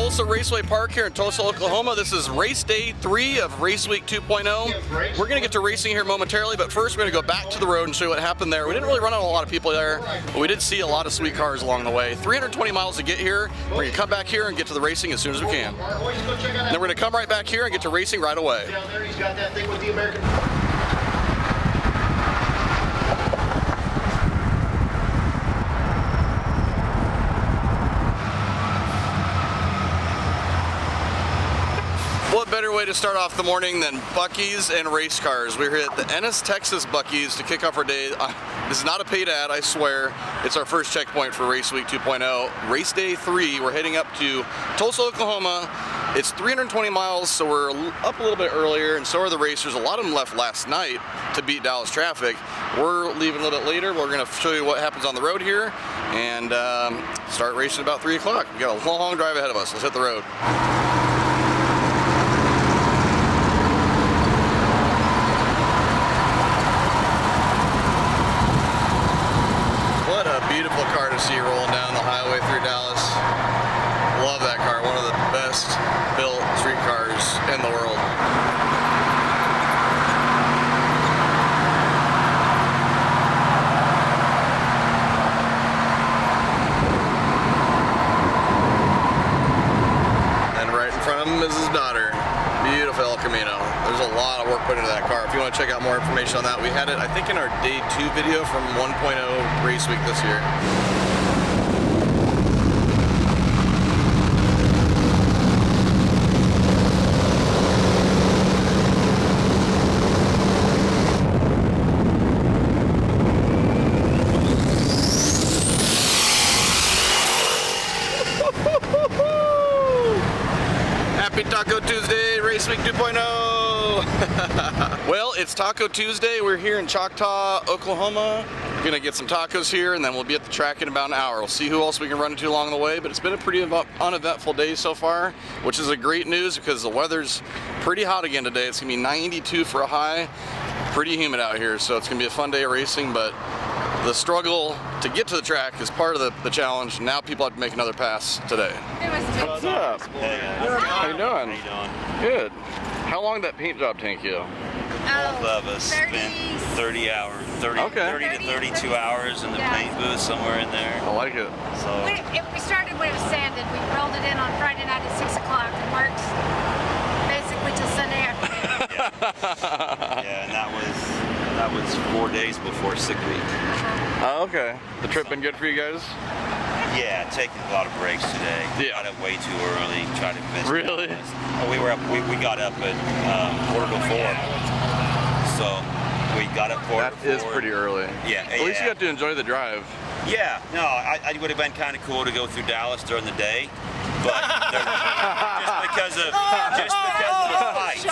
Tulsa Raceway Park here in Tulsa, Oklahoma. This is race day 3 of Race Week 2.0. We're going to get to racing here momentarily, but first we're going to go back to the road and show you what happened there. We didn't really run out a lot of people there, but we did see a lot of sweet cars along the way. 320 miles to get here. We're going to come back here and get to the racing as soon as we can. And then we're going to come right back here and get to racing right away. Down there, he's got that thing with the American. What better way to start off the morning than Buc-ee's and race cars? We're here at the Ennis, Texas Buc-ee's to kick off our day. This is not a paid ad, I swear. It's our first checkpoint for Race Week 2.0. Race day 3, we're heading up to Tulsa, Oklahoma. It's 320 miles, so we're up a little bit earlier, and so are the racers. A lot of them left last night to beat Dallas traffic. We're leaving a little bit later. We're gonna show you what happens on the road here and start racing about 3 o'clock. We got a long drive ahead of us. Let's hit the road. Beautiful car to see rolling down the highway through Dallas. Love that car. One of the best built street cars in the world. And right in front of him is his daughter. Beautiful El Camino. There's a lot of work put into that car. If you want to check out more information on that, we had it, I think, in our day 2 video from 1.0 Race Week this year. Happy Taco Tuesday, Race Week 2.0! Well, it's Taco Tuesday. We're here in Choctaw, Oklahoma. We're gonna get some tacos here, and then we'll be at the track in about an hour. We'll see who else we can run into along the way, but it's been a pretty uneventful day so far, which is a great news because the weather's pretty hot again today. It's gonna be 92 for a high, pretty humid out here, so it's gonna be a fun day of racing, but the struggle to get to the track is part of the challenge. Now people have to make another pass today. What's up? Hey, how you doing? How you doing? Good. How long did that paint job take you? Both of us spent 30 hours, 30 to 32 hours in the paint booth, somewhere in there. I like it. So We started when it was sanded. We rolled it in on Friday night at 6 o'clock and worked basically till Sunday afternoon. yeah, and that was 4 days before sick week. Oh, okay. The trip been good for you guys? Yeah, taking a lot of breaks today. Yeah. Got up way too early, tried to miss. Really? We were up. We got up at 4:45. So we got up 4:45. That is pretty early. Yeah. At least you got to enjoy the drive. Yeah. No, I would have been kind of cool to go through Dallas during the day, but just because of the sights.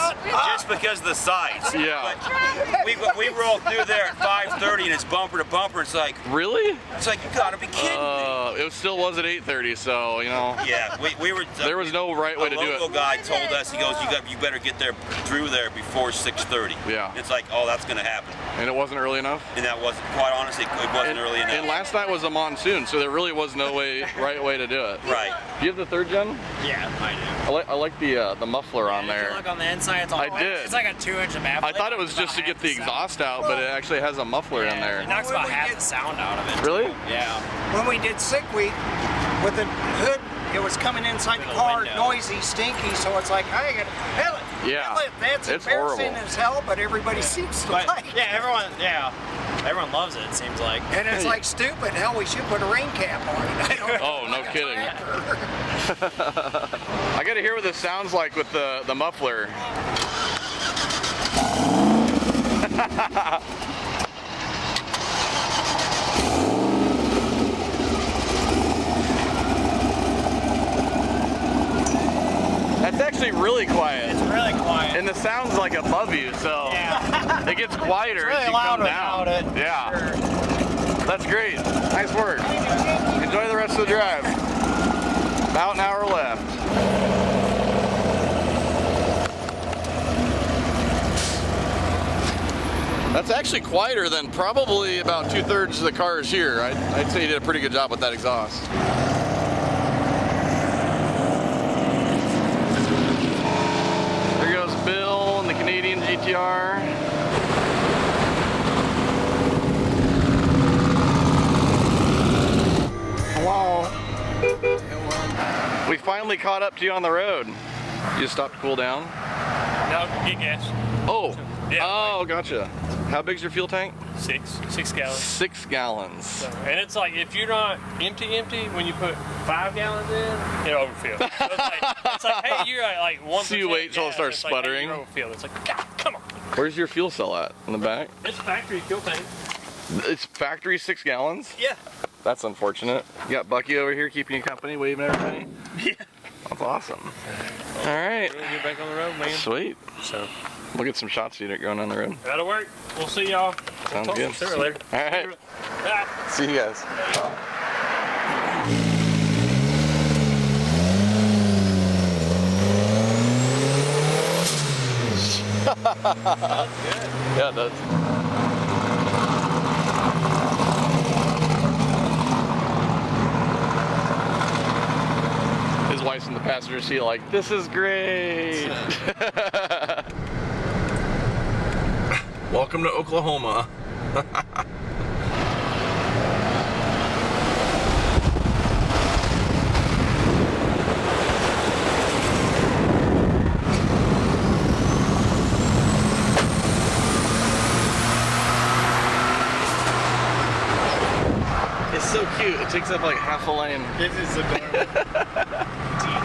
Just because of the sights. Yeah. But we rolled through there at 5:30 and it's bumper to bumper. It's like, really? It's like, you gotta be kidding me. It still was at 8:30, so you know. Yeah, we were. There was no right way to do it. A local guy told us, he goes, you better get there through there before 6:30. Yeah. It's like, oh, that's gonna happen. And it wasn't early enough. And that wasn't, quite honestly, it wasn't early enough. And last night was a monsoon, so there really was no right way to do it. Right. Do you have the 3rd gen? Yeah, I do. I like the muffler on there. If you look on the inside, it's all did. It's like a 2-inch map. I thought it was just to get the exhaust out, but it actually has a muffler in there. It knocks about half the sound out of it. Really? Yeah. When we did sick week with the hood, it was coming inside the car, window. noisy, stinky, so it's like, I gotta hell it. Yeah. That's It's embarrassing horrible. as hell, but everybody seems to But like it. yeah, everyone loves it. It seems like. And it's like stupid. Hell, we should put a rain cap on it. I don't Oh, no kidding. I gotta hear what this sounds like with the muffler. That's actually really quiet. It's really quiet. And the sound's like above you, so Yeah. it gets quieter It's really as you loud come down. without it. Yeah. Sure. That's great. Nice work. Enjoy the rest of the drive. About an hour left. That's actually quieter than probably about 2/3 of the cars here. I'd say you did a pretty good job with that exhaust. GR. Hello. We finally caught up to you on the road. You just stopped to cool down? No, get gas. Oh. Yeah. Oh, gotcha. How big's your fuel tank? 6 gallons. 6 gallons. So, and it's like if you're not empty, when you put 5 gallons in, it overfills. So it's like, hey, you're at like 1%. So you wait till it starts sputtering? Like, hey, you're overfilled. It's like, God, come on. Where's your fuel cell at? In the back? It's factory fuel tank. It's factory 6 gallons? Yeah. That's unfortunate. You got Bucky over here keeping you company, waving everybody? Yeah. That's awesome. All right. We'll get back on the road, man. Sweet. So We'll get some shots of you going on the road. that'll work. We'll see y'all. Sounds Talk good. sooner or later. All right. Bye. See you guys. Yeah, it does. His wife's in the passenger seat like, this is great. Welcome to Oklahoma. It's so cute. It takes up like half a lane. This is adorable.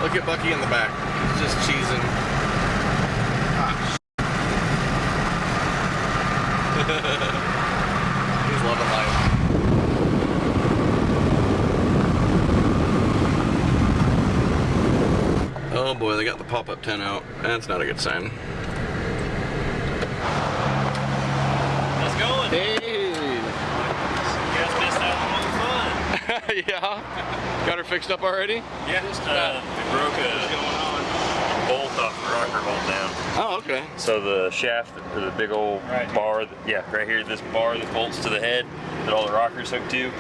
Look at Bucky in the back. He's just cheesing. He's loving life. Oh boy, they got the pop-up tent out. That's not a good sign. Let's go. Hey! You guys missed out on the fun. Yeah? Got her fixed up already? Yeah, we broke a bolt off the rocker bolt down. Oh, okay. So the shaft, the big old Right. bar, right here, this bar that bolts to the head, that all the rockers hook to,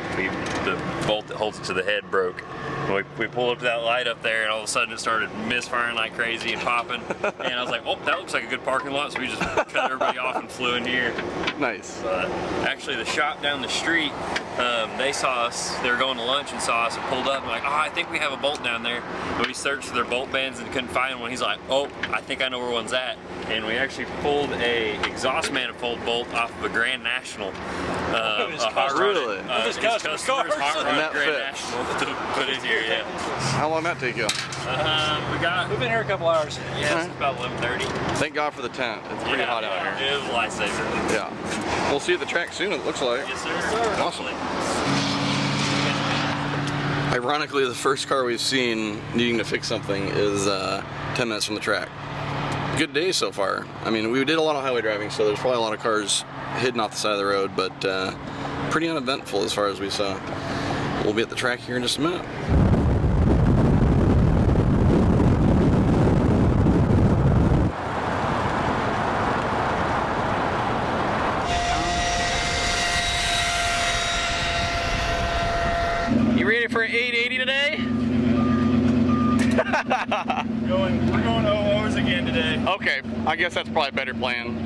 the bolt that holds it to the head broke. And we pulled up to that light up there, and all of a sudden it started misfiring like crazy and popping. And I was like, oh, that looks like a good parking lot. So we just cut everybody off and flew in here. Nice. But actually, the shop down the street, they saw us. They were going to lunch and saw us and pulled up and like, oh, I think we have a bolt down there. But we searched for their bolt bands and couldn't find one. He's like, oh, I think I know where one's at. And we actually pulled a exhaust manifold bolt off of a Grand National. A hot rod. Really? His customer's hot And rod that Grand fit. National to put in here. Yeah. How long did that take you? We've been here a couple hours. Yeah, it's about 11:30. Thank God for the tent. It's pretty hot out here. It was a lifesaver. Yeah. We'll see you at the track soon, it looks like. Yes, sir. Awesome. Ironically, the first car we've seen needing to fix something is 10 minutes from the track. Good day so far. I mean, we did a lot of highway driving, so there's probably a lot of cars hidden off the side of the road, but pretty uneventful as far as we saw. We'll be at the track here in just a minute. You ready for an 880 today? We're going OOs again today. Okay, I guess that's probably a better plan.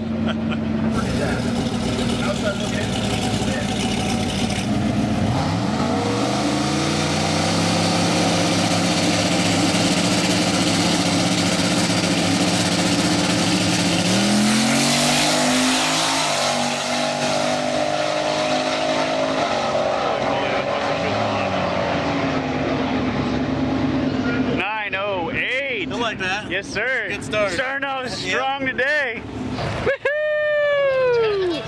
Like that. Yes, sir. Good start. Starting out strong today. Woohoo!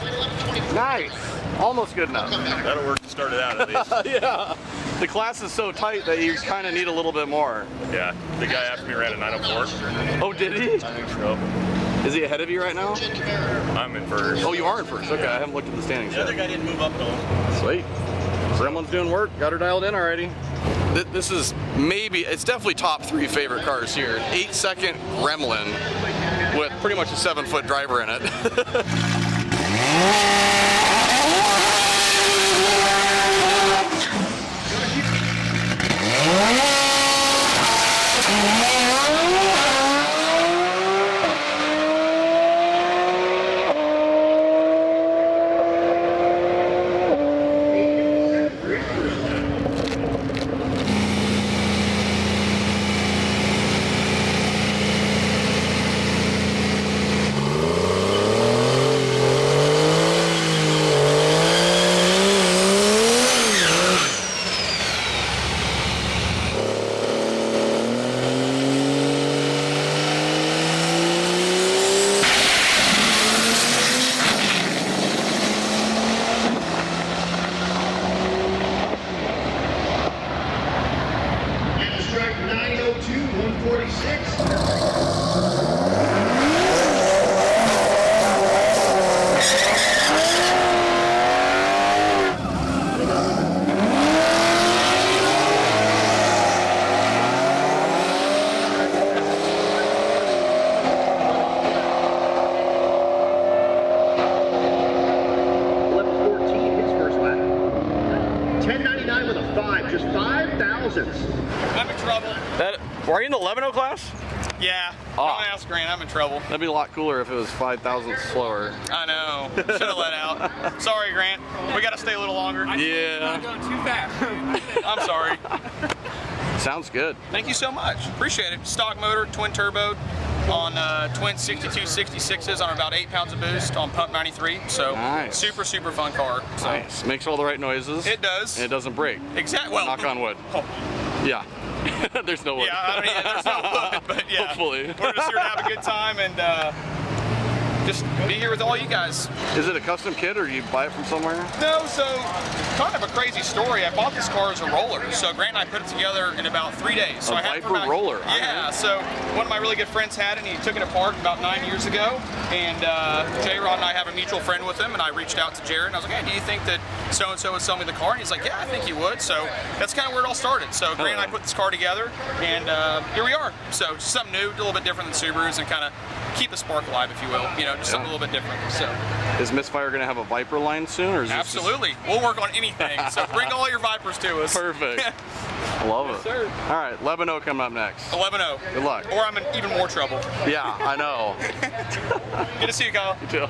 Nice. Almost good enough. That'll work to start it out at least. Yeah. The class is so tight that you kind of need a little bit more. Yeah. The guy after me ran a 904. Oh, did he? So Is he ahead of you right now? I'm in first. Oh, you are in first. Okay, I haven't looked at the standings The other yet. guy didn't move up at all. Sweet. Gremlin's doing work. Got her dialed in already. This is it's definitely top 3 favorite cars here. 8-second Gremlin with pretty much a 7-foot driver in it. Just 5 thousandths. I'm in trouble. Are you in the 11.0 class? Yeah. Oh. Don't ask Grant. I'm in trouble. That'd be a lot cooler if it was 5 thousandths slower. I know. Should have let out. Sorry, Grant. We got to stay a little longer. Yeah. Going too fast. I'm sorry. Sounds good. Thank you so much. Appreciate it. Stock motor, twin turbo on twin 6266s on about 8 pounds of boost on pump 93. So nice. super fun car. So. Nice. Makes all the right noises. It does. And it doesn't break. Exactly. Well, knock on wood. Oh. Yeah. There's no wood. Yeah, I mean, there's no wood, but yeah. Hopefully. We're just here to have a good time and just be here with all you guys. Is it a custom kit or do you buy it from somewhere? No, so kind of a crazy story. I bought this car as a roller. So Grant and I put it together in about 3 days. So A I had it for Viper about, roller. Yeah, so one of my really good friends had it and he took it apart about 9 years ago. And J-Rod and I have a mutual friend with him and I reached out to Jared and I was like, hey, do you think that so-and-so would sell me the car? And he's like, yeah, I think you would. So that's kind of where it all started. So Grant and I put this car together and here we are. So just something new, a little bit different than Subarus and kind of keep the spark alive, if you will. You know, just something a little bit different. So is Misfire going to have a Viper line soon? Or is this absolutely. We'll work on anything. So bring all your Vipers to us. Perfect. Love it. Sir. All right, 11.0 coming up next. 11-0. Good luck. Or I'm in even more trouble. Yeah, I know. Good to see you, Kyle. You too.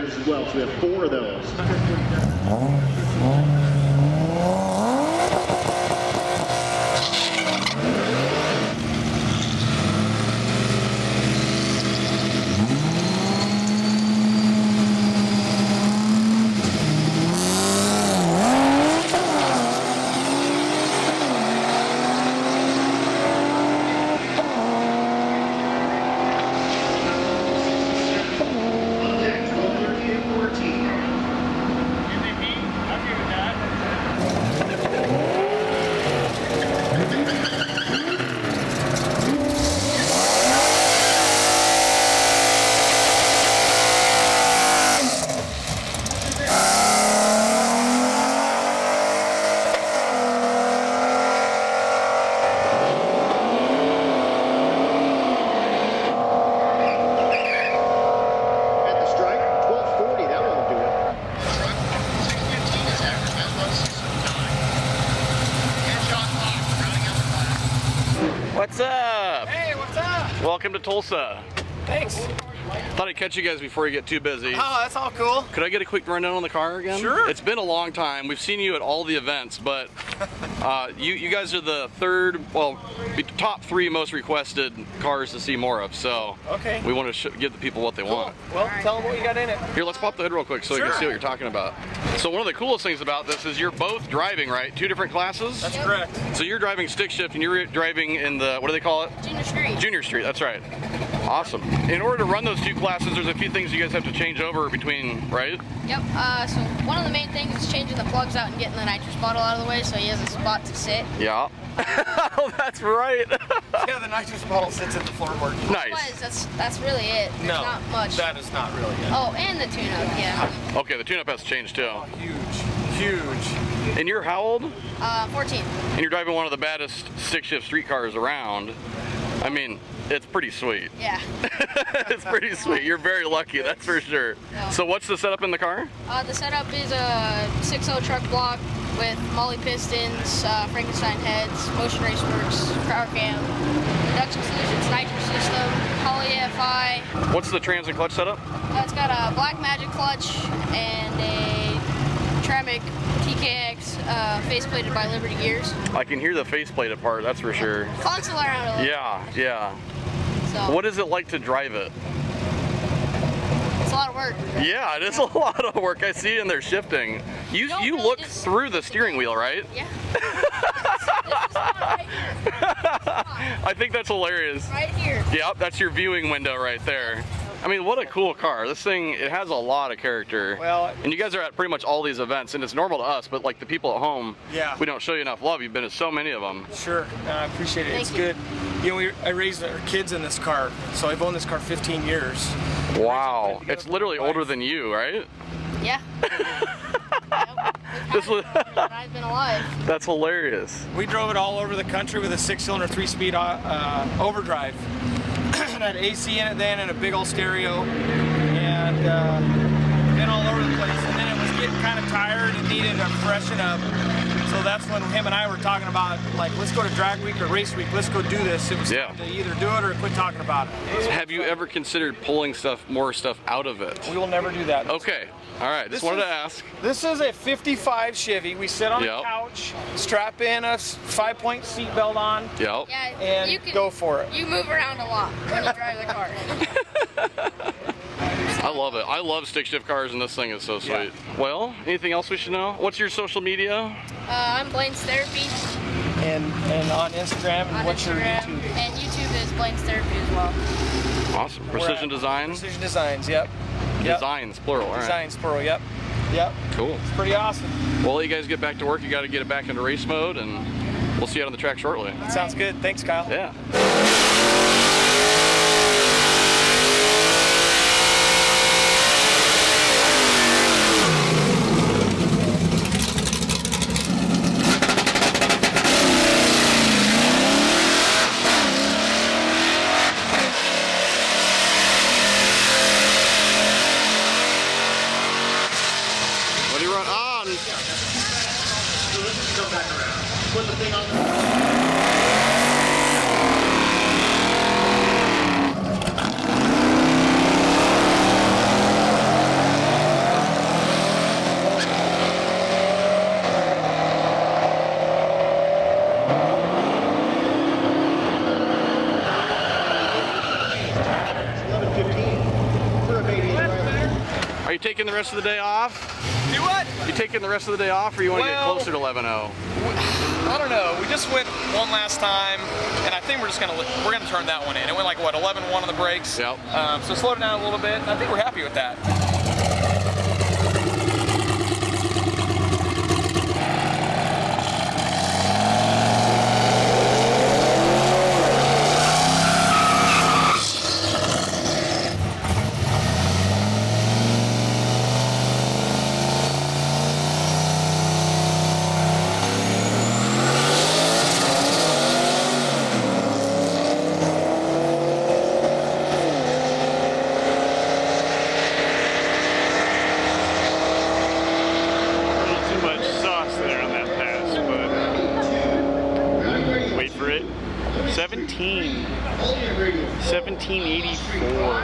As well, so we have 4 of those. What's up? Hey, what's up? Welcome to Tulsa. Thanks. Thought I'd catch you guys before you get too busy. Oh, that's all cool. Could I get a quick rundown on the car again? Sure. It's been a long time. We've seen you at all the events, but you guys are the top 3 most requested cars to see more of. So Okay. we want to give the people what they want. Well, tell them what you got in it. Here, let's pop the hood real quick so you can Sure. see what you're talking about. So one of the coolest things about this is you're both driving, right? 2 different classes? That's correct. So you're driving stick shift and you're driving in the, what do they call it? Junior Street. Junior Street, that's right. Awesome. In order to run those 2 classes, there's a few things you guys have to change over between, right? Yep, so one of the main things is changing the plugs out and getting the nitrous bottle out of the way so he has a spot to sit. Yeah. Oh, that's right. Yeah, the nitrous bottle sits at the floorboard. Nice. That's really it. There's No, not much. that is not really it. Oh, and the tune-up, yeah. Okay, the tune-up has changed too. Huge. And you're how old? 14. And you're driving one of the baddest stick shift street cars around. I mean, it's pretty sweet. Yeah. It's pretty sweet. You're very lucky, that's for sure. Yeah. So what's the setup in the car? The setup is a 6.0 truck block with Molly pistons, Frankenstein heads, motion race works, power cam, induction solutions, nitrous system, Holley AFI. What's the trans and clutch setup? It's got a Black Magic clutch and a Tramic TKX faceplated by Liberty Gears. I can hear the faceplate part, that's for sure. Console around a little. Yeah. So What is it like to drive it? It's a lot of work. Yeah, it is a lot of work. I see, and they're shifting. You really look just- through the steering wheel, right? Yeah. It's right here. I think that's hilarious. Right here. Yep, that's your viewing window right there. I mean, what a cool car. This thing, it has a lot of character. Well, and you guys are at pretty much all these events, and it's normal to us, but like the people at home, Yeah. we don't show you enough love. You've been to so many of them. Sure, I appreciate it. Thank It's you. good. You know, I raised our kids in this car, so I've owned this car 15 years. Wow, it's literally older than you, right? Yeah. This was I've been alive. that's hilarious. We drove it all over the country with a 6-cylinder, 3-speed overdrive. It had AC in it then and a big old stereo, and been all over the place. And then it was getting kind of tired and needed to freshen up. So that's when him and I were talking about, like, let's go to drag week or race week. Let's go do this. It was Yeah. time to either do it or quit talking about it. Have you ever considered pulling more stuff out of it? We will never do that. Okay, all right, just This wanted is- to ask. This is a 55 Chevy. We sit on Yep. a couch, strap in a 5-point seat belt on, Yep. Yeah. and you can go for it. You move around a lot when you drive the car. I love it. I love stick shift cars, and this thing is so sweet. Yeah. Well, anything else we should know? What's your social media? I'm Blaine's Therapy And on Instagram, and on what's your Instagram, YouTube? and YouTube is Blaine's Therapy as well. Awesome. We're Precision at Design? Precision Designs, yep. Yep. Designs, plural. All right. Designs, plural, yep. Yep. Cool. It's pretty awesome. Well, let you guys get back to work. You got to get it back into race mode, and we'll see you out on the track shortly. Sounds good. Thanks, Kyle. Yeah. What do you run on? Come back around. Put the thing on. Are you taking the rest of the day off? Do what? You taking the rest of the day off, or you want to get Well- closer to 11:0? I don't know. We just went one last time, and I think we're gonna turn that one in. It went like what 11-1 on the brakes. Yep. So slowed it down a little bit. And I think we're happy with that. A little too much sauce there on that pass, but wait for it. 1784.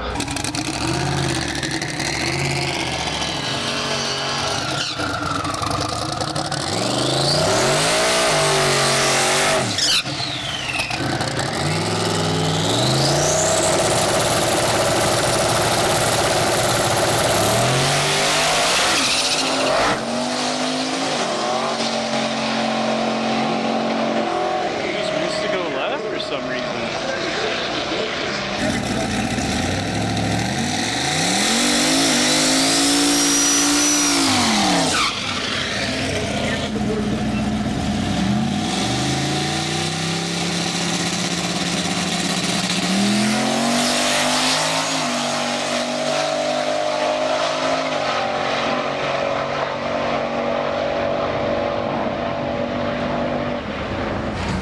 Just missed to go left for some reason.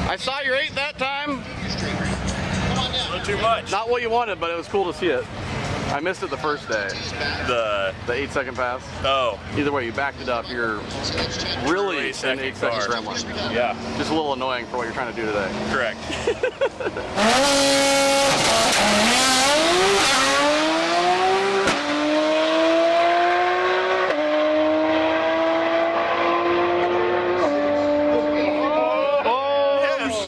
I saw your 8 that time. Not too much. Not what you wanted, but it was cool to see it. I missed it the first day. The 8-second pass. oh Either way, you backed it up. You're really an 8-second 8-second car. gremlin. yeah, Just a little annoying for what you're trying to do today. correct. Oh,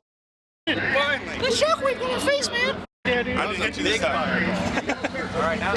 Finally. The shockwave on my face, man. I didn't hit you this time. All right, now.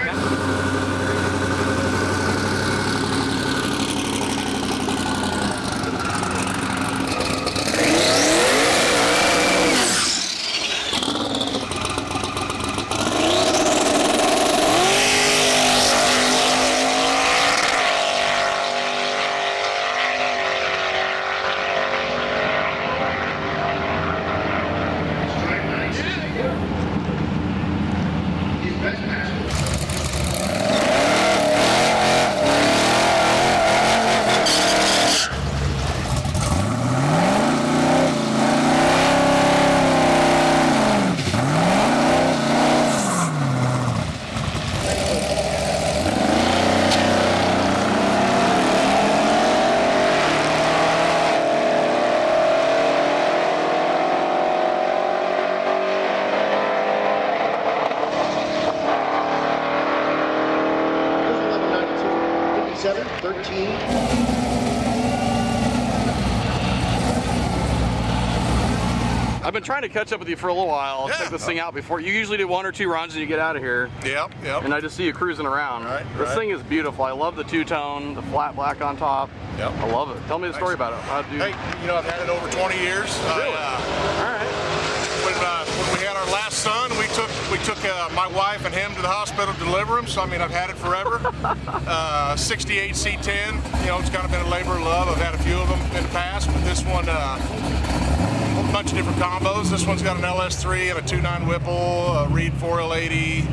14. I've been trying to catch up with you for a little while. Yeah. Check this thing out before. You usually do 1 or 2 runs and you get out of here. Yep, yep. And I just see you cruising around. Right, This right. thing is beautiful. I love the two-tone, the flat black on top. Yep. I love it. Tell me the story about it. How'd you... Hey, you know, I've had it over 20 years. Really? All right. When we had our last son, we took my wife and him to the hospital to deliver him. So I mean, I've had it forever. 68 C10. You know, it's kind of been a labor of love. I've had a few of them in the past, but this one, a bunch of different combos. This one's got an LS3 and a 2.9 Whipple, a Reed 4L80,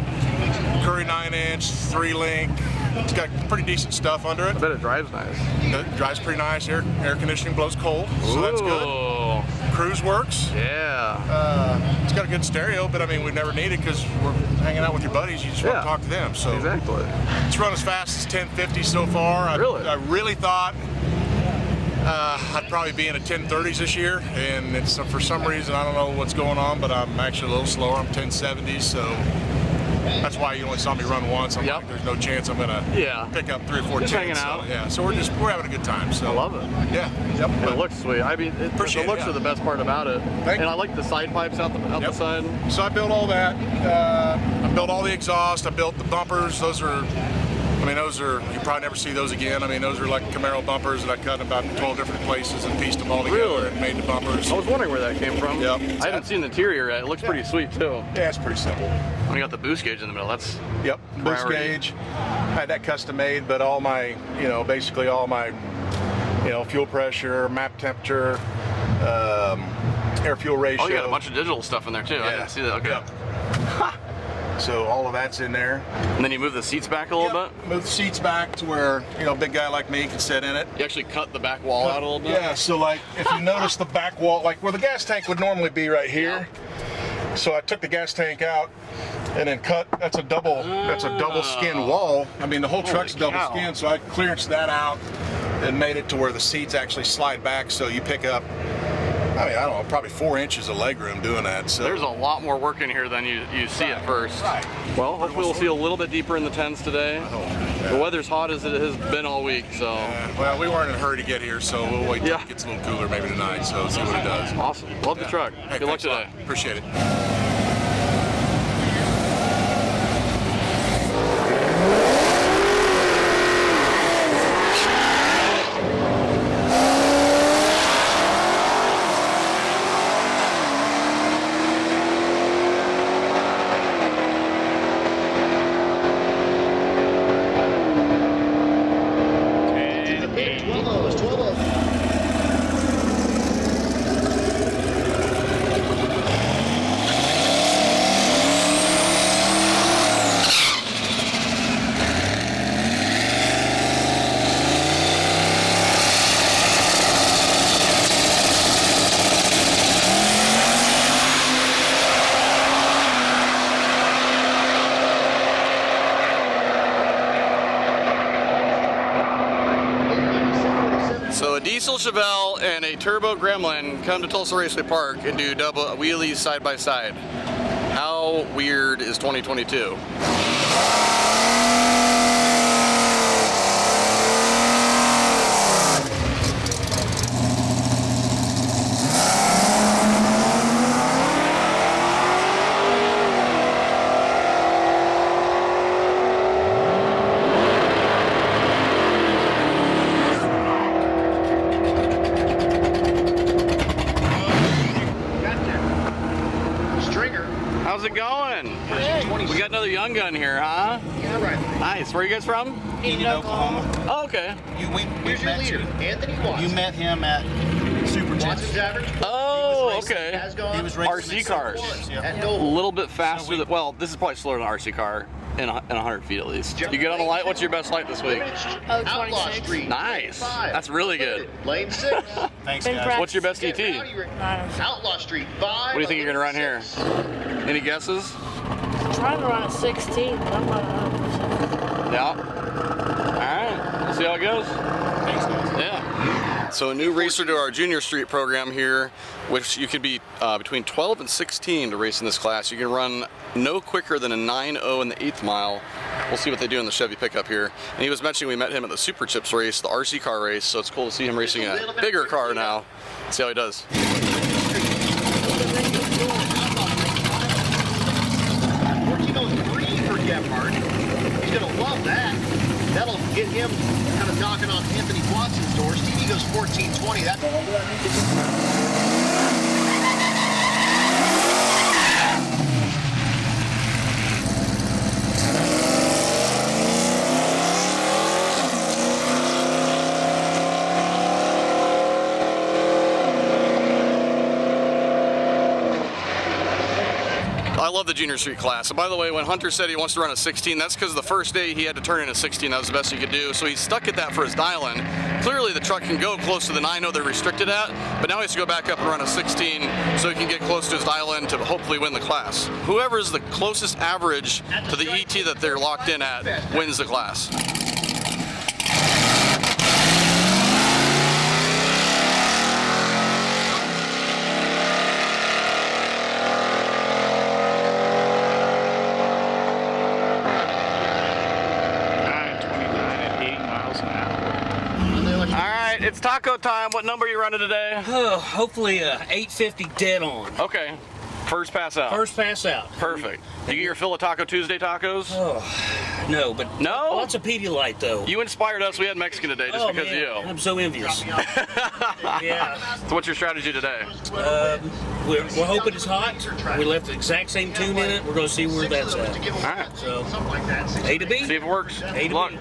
Curry 9-inch, 3-link. It's got pretty decent stuff under it. I bet it drives nice. It drives pretty nice. Air conditioning blows cold, so that's good. Cruise works. Yeah. It's got a good stereo, but I mean, we never need it because we're hanging out with your buddies. You just want to talk to them. So exactly. It's run as fast as 1050 so far. I really thought I'd probably be in the 1030s this year, and it's for some reason I don't know what's going on, but I'm actually a little slower. I'm 1070s, so that's why you only saw me run once. I'm like, there's no chance I'm gonna pick up 3 or 4 just tens. hanging out. So, yeah, so we're having a good time. So I love it. Yeah. Yep. And it looks sweet. I mean, the looks are the best part about it. Thank and you. I like the side pipes out the side. So I built all that. I built all the exhaust. I built the bumpers. Those are, you probably never see those again. I mean, those are like Camaro bumpers that I cut in about 12 different places and pieced them all together and made the bumpers. I was wondering where that came from. Yep. I haven't seen the interior yet. It looks pretty sweet too. Yeah, it's pretty simple. When you got the boost gauge in the middle, that's boost priority. gauge. I had that custom made, but all my, basically all my, fuel pressure, map temperature, air fuel ratio. Oh, you got a bunch of digital stuff in there too. I didn't see that. Okay. Yep. So all of that's in there. And then you move the seats back a little bit? Move the seats back to where, a big guy like me can sit in it. You actually cut the back wall out a little bit? Yeah, so like if you notice the back wall, like where the gas tank would normally be right here. So I took the gas tank out and then cut, that's a double skin wall. I mean, the whole truck's double skin, so I clearanced that out and made it to where the seats actually slide back so you pick up, I don't know, probably 4 inches of legroom doing that. So there's a lot more work in here than you see at first. Right. Well, hopefully we'll see a little bit deeper in the 10s today. The weather's hot as it has been all week, so. Well, we weren't in a hurry to get here, so we'll wait till it gets a little cooler maybe tonight, so see what it does. Awesome. Love the truck. Hey, good luck thanks a lot. today. Appreciate it. So a diesel Chevelle and a turbo Gremlin come to Tulsa Raceway Park and do double wheelies side by side. How weird is 2022? How's it going? We got another young gun here, huh? Yeah, right. Nice. Where are you guys from? Enid, Oklahoma. Oh, okay. Here's your leader, Anthony Watson. You met him at Super Watson's average. Oh, okay. He was RC cars. At A Gold. little bit faster. Well, this is probably slower than an RC car in 100 feet at least. You get on the light. What's your best light this week? Oh, Outlaw 26. Street. Nice. 5. That's really good. Lane 6. Thanks, Been guys. What's your best ET? Outlaw Street 5. What do you think you're gonna run here? Any guesses? I'm trying to run at 16, but I'm not 100%. Yeah. All right. Let's see how it goes. Thanks, guys. Yeah. So a new racer to our junior street program here, which you can be between 12 and 16 to race in this class. You can run no quicker than a 9.0 in the 8th mile we'll see what they do in the Chevy pickup here. And he was mentioning we met him at the Super Chips race, the RC car race, so it's cool to see him racing a bigger car now. See how he does. He's going to love that. That'll get him kind of knocking on Anthony Watson's door. Stevie goes 14.20. I love the junior street class. And by the way, when Hunter said he wants to run a 16, that's because the first day he had to turn in a 16. That was the best he could do. So he's stuck at that for his dial-in. Clearly the truck can go close to the 9.0 they're restricted at, but now he has to go back up and run a 16 so he can get close to his dial-in to hopefully win the class. Whoever is the closest average to the ET that they're locked in at wins the class. It's taco time. What number are you running today? Oh, hopefully 850 dead on. Okay. First pass out. First pass out. Perfect. You get your fill of Taco Tuesday tacos? Oh, no, but no? Lots of Pedialyte though. You inspired us. We had Mexican today just because man, of you. I'm so envious. Yeah. So what's your strategy today? We're hoping it's hot. We left the exact same tune in it. We're going to see where that's at. All right. So, A to B. See if it works. A to Luck. B.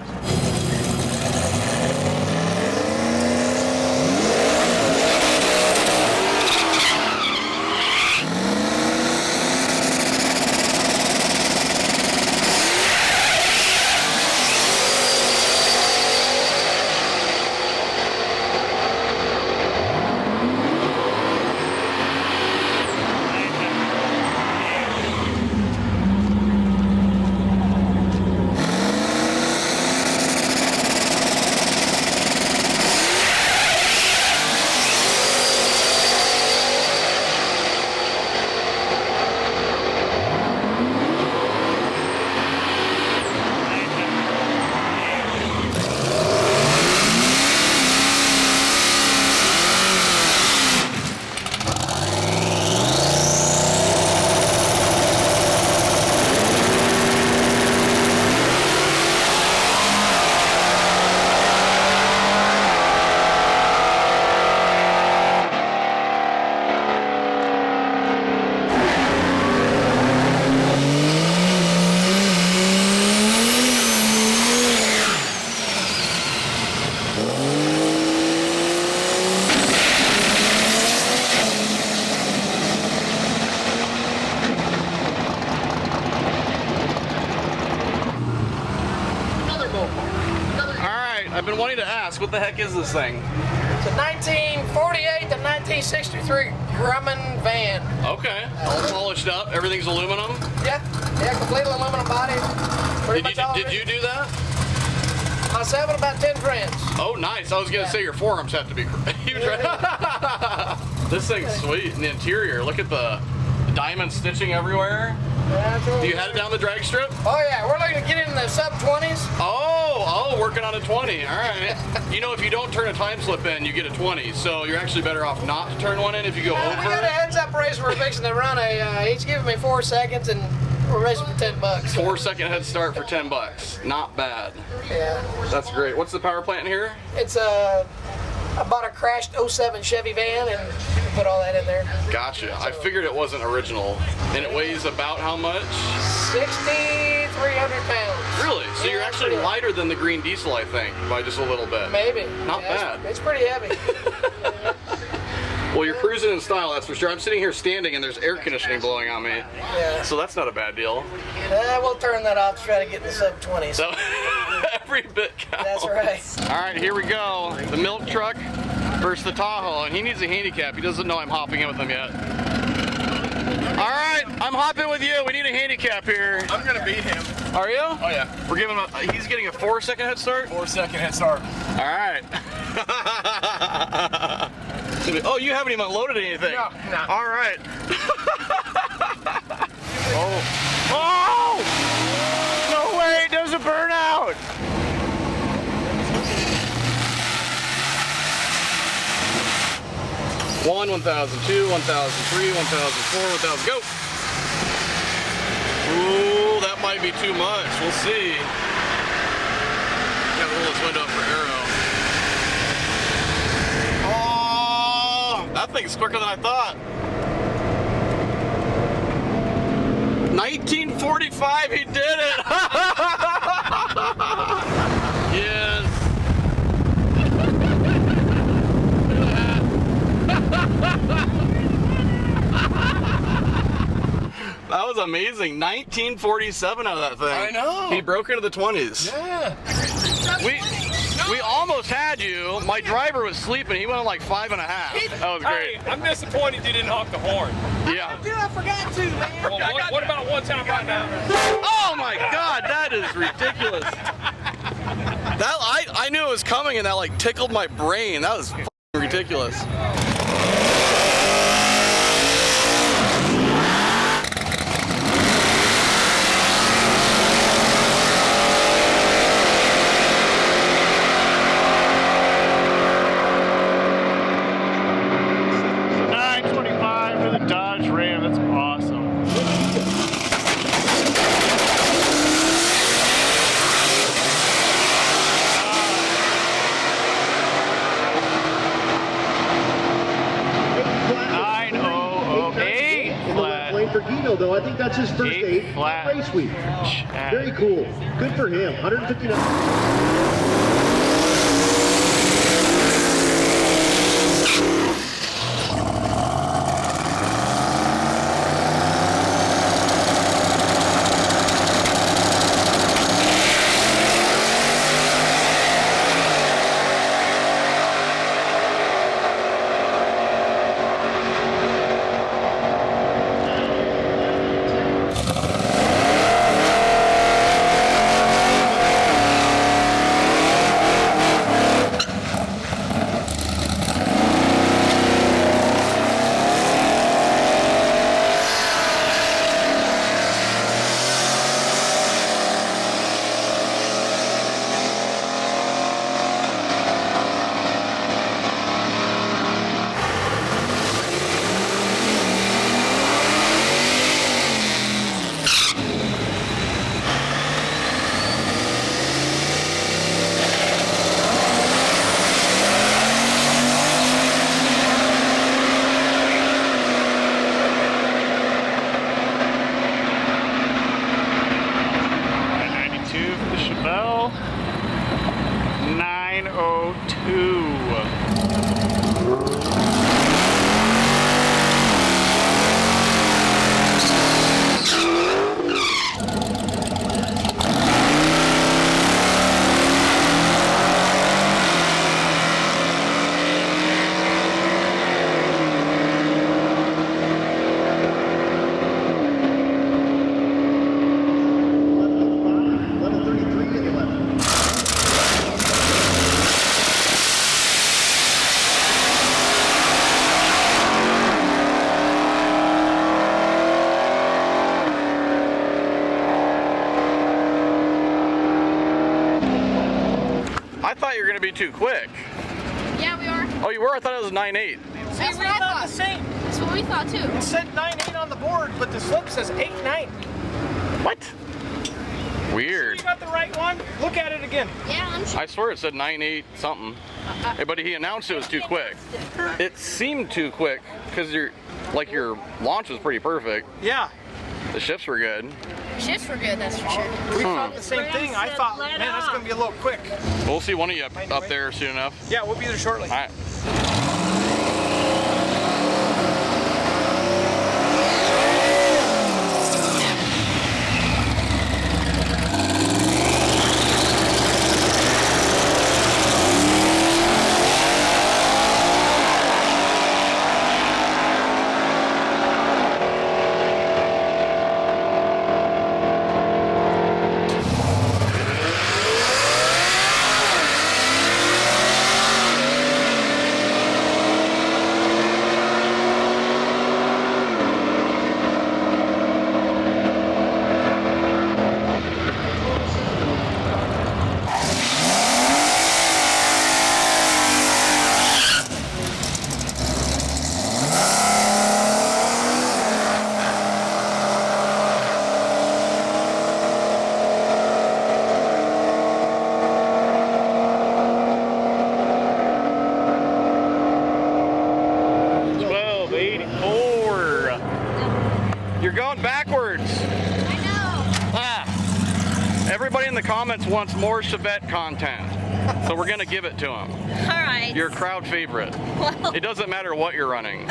I've been wanting to ask, what the heck is this thing? It's a 1948 to 1963 Gremlin van. Okay. All polished up. Everything's aluminum. Yeah, completely aluminum body. Did you do that? Myself and about 10 friends. Oh, nice. I was going to say your forearms have to be huge. This thing's sweet. In the interior, look at the diamond stitching everywhere. Yeah, do you have it down the drag strip? Oh yeah, we're looking to get in the sub 20s. Oh, working on a 20. All right. You know, if you don't turn a time slip in, you get a 20. So you're actually better off not to turn one in if you go over. We got a heads-up race we're fixing to run. He's giving me 4 seconds, and we're racing for $10. 4-second head start for $10. Not bad. Yeah. That's great. What's the power plant in here? It's I bought a crashed 07 Chevy van and put all that in there. Gotcha. I figured it wasn't original. And it weighs about how much? 6,300 pounds. Really? So you're actually lighter than the green diesel, I think, by just a little bit. Maybe. Not bad. It's pretty heavy. Well, you're cruising in style, that's for sure. I'm sitting here standing and there's air conditioning blowing on me. Yeah. So that's not a bad deal. We'll turn that off to try to get in the sub 20s. So every bit counts. That's right. All right, here we go. The milk truck versus the Tahoe, and he needs a handicap. He doesn't know I'm hopping in with him yet. All right, I'm hopping with you. We need a handicap here. I'm gonna beat him. Are you? Oh yeah. We're giving him he's getting a 4-second head start? 4-second head start. All right. Oh, you haven't even loaded anything. No. All right. Oh! No way, it doesn't 1, 1002, 1003, 1004, 1000, go! Ooh, that might be too much. We'll see. Gotta roll this window up for arrow. Oh, that thing's quicker than I thought. 1945, he did it! Yes. That was amazing. 1947 out of that thing. I know. He broke into the 20s. Yeah. We almost had you. My driver was sleeping. He went on like 5.5. That was great. Hey, I'm disappointed you didn't honk the horn. Yeah. Dude, I forgot to, man. Well, what about one time right now? Oh my God, that is ridiculous. That I knew it was coming, and that like tickled my brain. That was f***ing ridiculous. Though I think that's his first 8 race week. Very cool. Good for him. 159. Be too quick. Yeah, we are. Oh, you were? I thought it was 9.8. That's what I thought. The same. That's what we thought too. It said 9.8 on the board, but the slip says 8.9. What? Weird. You got the right one? Look at it again. Yeah, I'm sure. I swear it said 9.8 something. Hey, but he announced it was too quick. It seemed too quick because your launch was pretty perfect. Yeah. The shifts were good. Shifts were good, that's for sure. We thought the same thing. I thought, man, that's going to be a little quick. We'll see one of you up there soon enough. Yeah, we'll be there shortly. All right. Everybody in the comments wants more Chevette content, so we're gonna give it to them. All right. You're a crowd favorite. Well. It doesn't matter what you're running.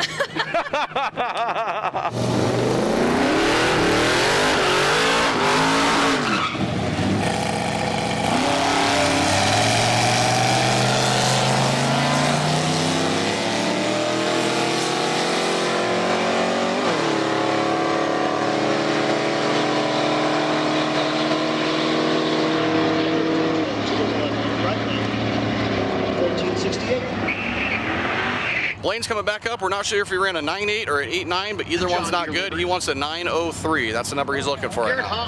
Blaine's coming back up. We're not sure if he ran a 9.8 or an 8.9, but either one's not good. He wants a 9.03. That's the number he's looking for right now.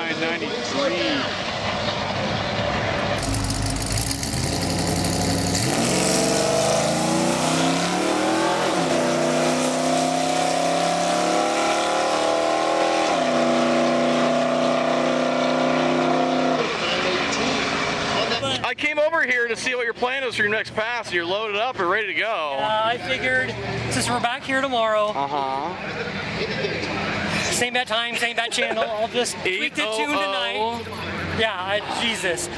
9.93. I came over here to see what your plan is for your next pass. You're loaded up and ready to go. I figured since we're back here tomorrow, same bad time, same bad channel, I'll just tweak the tune tonight. Yeah, Jesus.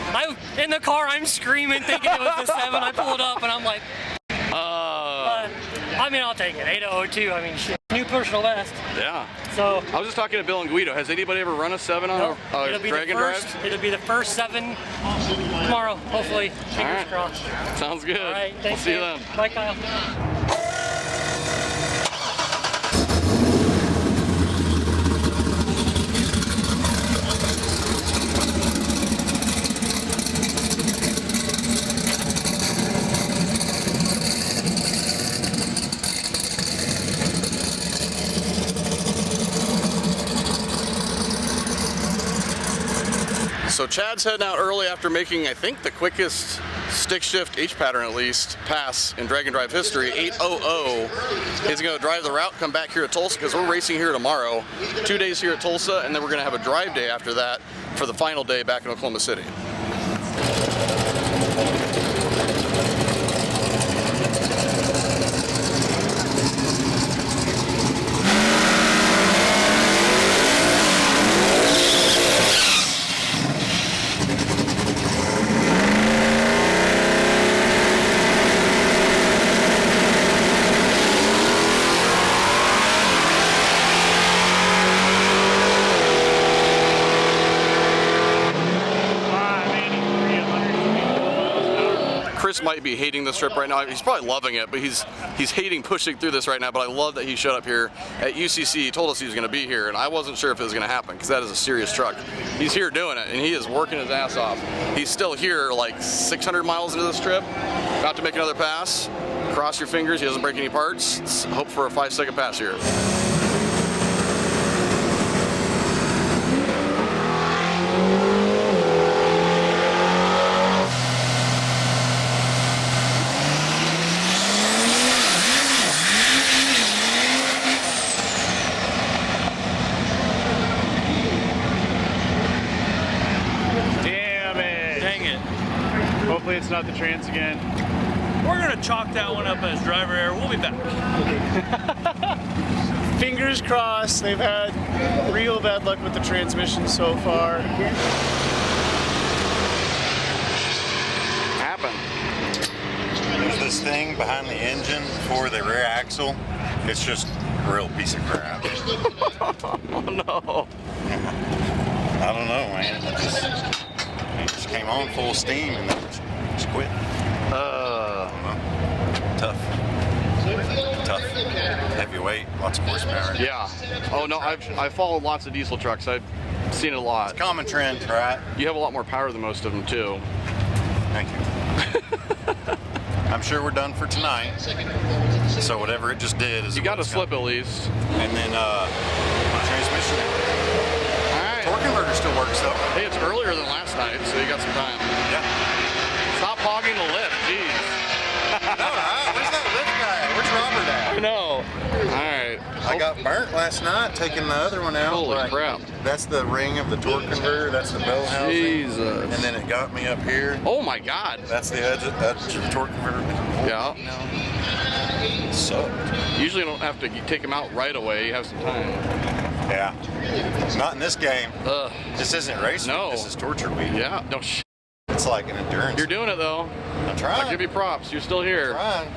In the car, I'm screaming thinking it was the 7. I pulled up and I'm like, I mean, I'll take it. 8.02, I mean, shit. New personal best. Yeah. So I was just talking to Bill and Guido. Has anybody ever run a 7 on a Dragon Drive? It'll be the first 7 tomorrow, hopefully. Fingers crossed. Sounds good. All right, thanks. We'll see you then. Bye, Kyle. So Chad's heading out early after making, I think, the quickest stick shift H pattern at least pass in Dragon Drive history, 8.00. He's going to drive the route, come back here to Tulsa because we're racing here tomorrow. 2 days here at Tulsa, and then we're going to have a drive day after that for the final day back in Oklahoma City. Chris might be hating this trip right now. He's probably loving it, but he's hating pushing through this right now. But I love that he showed up here at UCC. He told us he was going to be here, and I wasn't sure if it was going to happen because that is a serious truck. He's here doing it, and he is working his ass off. He's still here like 600 miles into this trip, about to make another pass. Cross your fingers, he doesn't break any parts. Let's hope for a 5-second pass here. Hopefully it's not the trans again. We're gonna chalk that one up as driver error. We'll be back. Fingers crossed. They've had real bad luck with the transmission so far. Happened. There's this thing behind the engine for the rear axle. It's just a real piece of crap. Oh no. I don't know, man. It just came on full steam and then just quit. Tough. Heavyweight, lots of horsepower. Yeah. Oh no, I've followed lots of diesel trucks. I've seen it a lot. It's a common trend, right? You have a lot more power than most of them too. Thank you. I'm sure we're done for tonight. So whatever it just did is. You got to slip at least. And then transmission. All right. Torque converter still works though. Hey, it's earlier than last night, so you got some time. Yeah. Stop hogging the lift, jeez. No, right? Where's that lift I got burnt last night taking the other one out. Holy crap. That's the ring of the torque converter. That's the bell housing. Jesus. And then it got me up here. Oh my God. That's the edge of the torque converter. Yeah. So. Usually you don't have to take them out right away. You have some time. Yeah. Not in this game. This isn't racing. No. This is torture week. Yeah. No. It's like an endurance. You're doing it though. I'm trying. I'll give you props. You're still here. I'm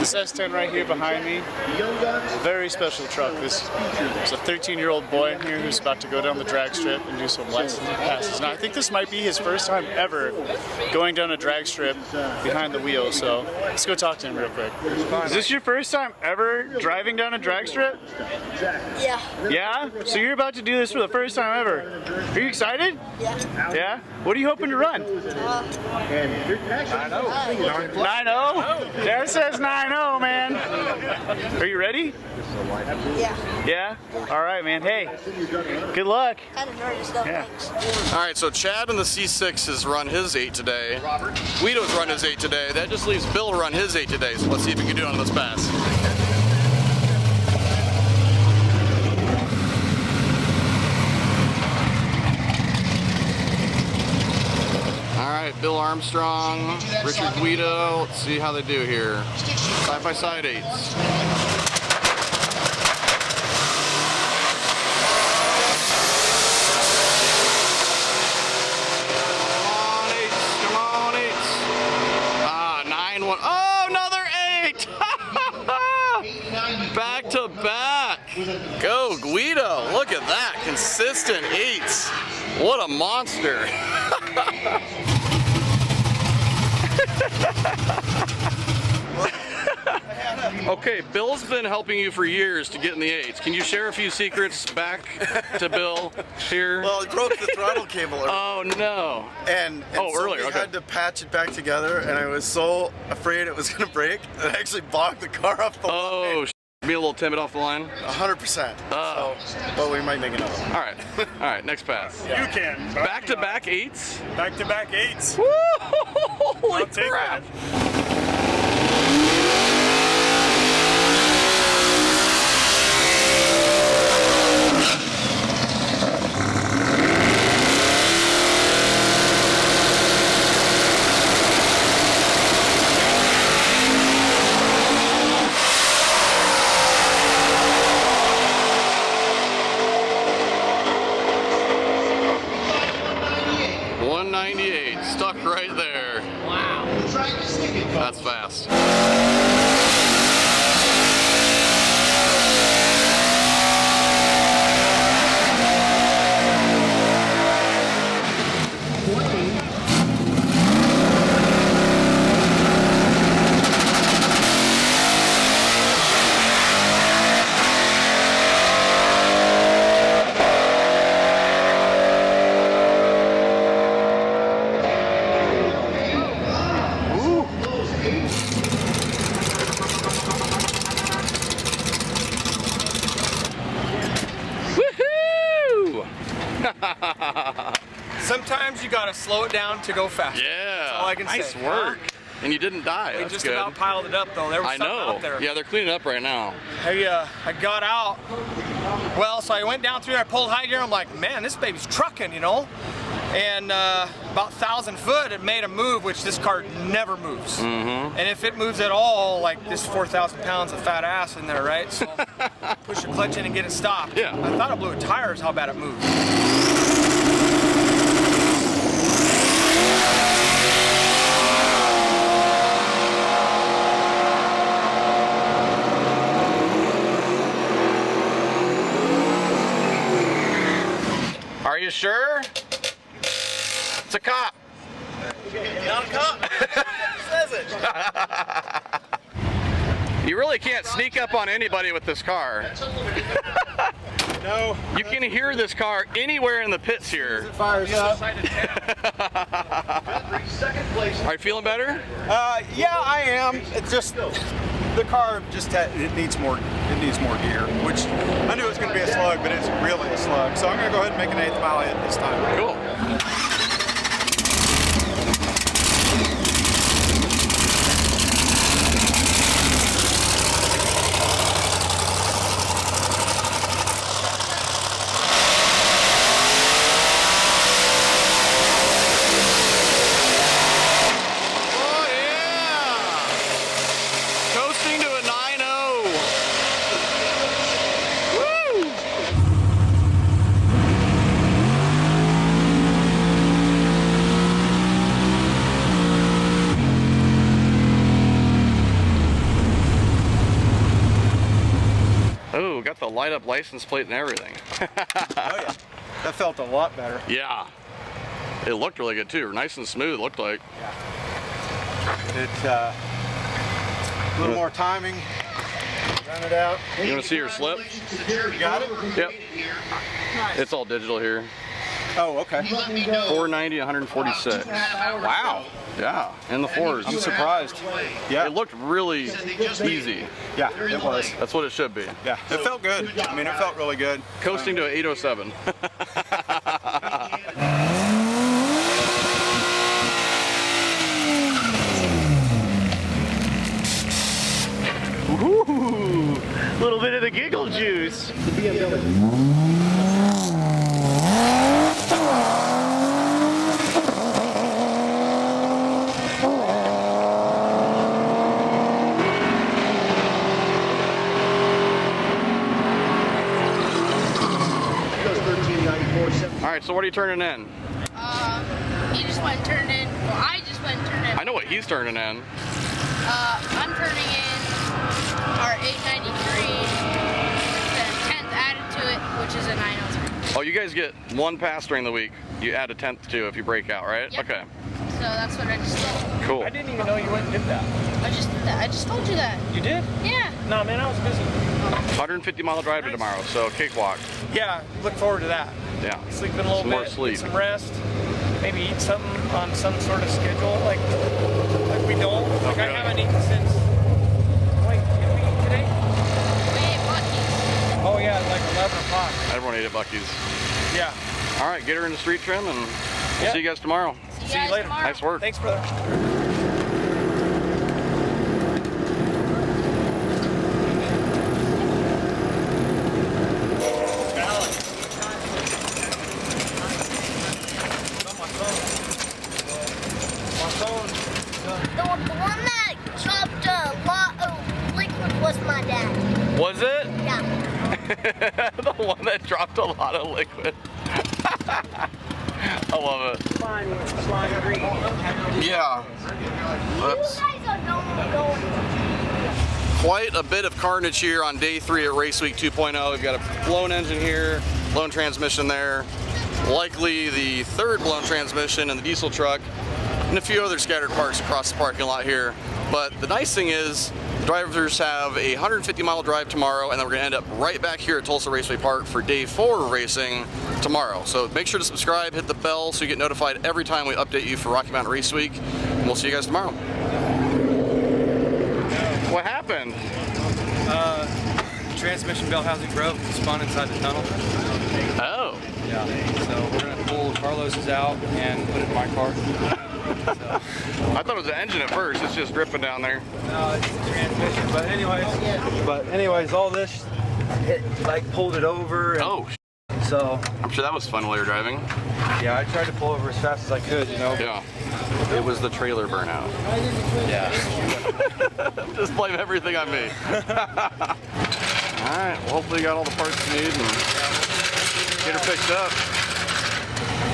This S10 right here behind me, a very special truck. There's a 13-year-old boy in here who's about to go down the drag strip and do some lessons and passes. Now I think this might be his first time ever going down a drag strip behind the wheel, so let's go talk to him real quick. Is this your first time ever driving down a drag strip? Yeah. Yeah? So you're about to do this for the first time ever. Are you excited? Yeah. Yeah? What are you hoping to run? 9-0. 9-0? There says 9-0, man. Are you ready? Yeah. Yeah? All right, man. Hey, good luck. Kind of nervous though. Yeah. All right, so Chad in the C6 has run his 8 today. Guido's run his 8 today. That just leaves Bill to run his 8 today. So let's see if he can do it on this pass. All right, Bill Armstrong, Richard Guido. Let's see how they do here. Side-by-side 8s. Come on, 8s. Ah, 9-1. Oh, another 8! Back to back. Go, Guido. Look at that. Consistent 8s. What a monster. Okay, Bill's been helping you for years to get in the 8s. Can you share a few secrets back to Bill here? Well, he broke the throttle cable earlier. Oh no. And so earlier, we had to patch it back together, and I was so afraid it was going to break that I actually bogged the car off the line. Being a little timid off the line? 100%. But we might make another one. All right. All right, next pass. You can. Back-to-back 8s? Back-to-back 8s. Woo! Holy crap. Stuck right there. Wow. That's fast. Sometimes you gotta slow it down to go faster. Yeah. That's all I can say. Nice work. And you didn't die. We That's just good. about piled it up though. There was I something know. out there. Yeah, they're cleaning up right now. I got out. Well, so I went down through there, I pulled high gear. I'm like, man, this baby's trucking, you know? And about 1,000 foot, it made a move, which this car never moves. Mm-hmm. And if it moves at all, like this 4,000 pounds of fat ass in there, right? So push the clutch in and get it stopped. Yeah. I thought it blew a tire is how bad it moved. Are you sure? It's a cop. Not a cop. Says it. You really can't sneak up on anybody with this car. No. You can hear this car anywhere in the pits here. It fires up. Are you feeling better? Yeah, I am. It's just the car just it needs more gear, which I knew it was going to be a slug, but it's really a slug. So I'm going to go ahead and make an 8th mile hit this time. Cool. Oh, got the light up license plate and everything. Oh yeah, that felt a lot better. Yeah, it looked really good too. Nice and smooth, it looked like. Yeah. It a little more timing. Run it out. You want to see your slip? You got it? Yep. It's all digital here. Oh, okay. 490, 146. Wow. Yeah, in the fours. I'm surprised. Yeah. It looked really easy. Yeah, it was. That's what it should be. Yeah, it felt good. I mean, it felt really good. Coasting to 807. Ooh, little bit of the giggle juice. All right, so what are you turning in? He just went and turned in. Well, I just went and turned in. I know what he's turning in. I'm turning in our 893, then 10th added to it, which is a 903. Oh, you guys get one pass during the week. You add a 10th to if you break out, right? Yep. Okay. So that's what I just did. Cool. I didn't even know you went and did that. I just did that. I just told you that. You did? Yeah. Nah, man, I was busy. 150-mile drive to tomorrow, so cakewalk. Yeah, look forward to that. Yeah. Sleep in a little Some bit, more sleep. get some rest, maybe eat something on some sort of schedule, like we don't. Like I haven't eaten since. Wait, did we eat today? We ate Buc-ee's. Oh yeah, like 11 o'clock. Everyone ate at Buc-ee's. Yeah. All right, get her into street trim, and we'll see you guys tomorrow. See you later. Nice work. Thanks, brother. The one that dropped a lot of liquid was my dad. Was it? Yeah. The one that dropped a lot of liquid. I love it. Yeah. Oops. Quite a bit of carnage here on day 3 at Race Week 2.0. We've got a blown engine here, blown transmission there, likely the 3rd blown transmission in the diesel truck, and a few other scattered parts across the parking lot here. But the nice thing is, the drivers have a 150-mile drive tomorrow, and then we're going to end up right back here at Tulsa Raceway Park for day 4 racing tomorrow. So make sure to subscribe, hit the bell so you get notified every time we update you for Rocky Mountain Race Week, and we'll see you guys tomorrow. What happened? Transmission belt housing broke, spun inside the tunnel. Oh. Yeah, so we're going to pull Carlos's out and put it in my car. I thought it was the engine at first. It's just dripping down there. No, it's the transmission. But anyways, all this, it like pulled it over. Oh. So I'm sure that was fun while you're driving. Yeah, I tried to pull over as fast as I could, you know. Yeah. It was the trailer burnout. Yeah. Just blame everything on me. All right. Well, hopefully you got all the parts you need and get her fixed up.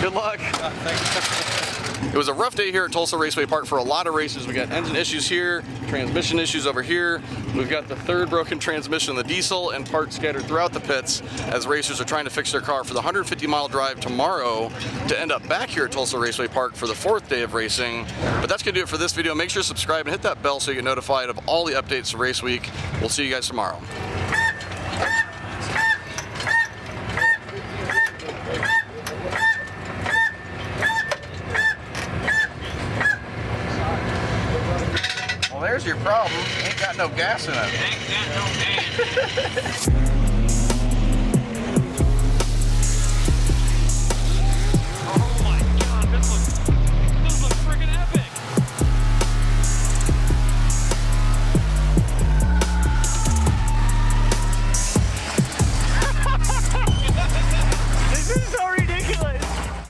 Good luck. It was a rough day here at Tulsa Raceway Park for a lot of races. We got engine issues here, transmission issues over here. We've got the third broken transmission, the diesel, and parts scattered throughout the pits as racers are trying to fix their car for the 150-mile drive tomorrow to end up back here at Tulsa Raceway Park for the 4th day of racing. But that's going to do it for this video. Make sure to subscribe and hit that bell so you get notified of all the updates to Race Week. We'll see you guys tomorrow. Well, there's your problem. Ain't got no gas in it. Ain't got no gas.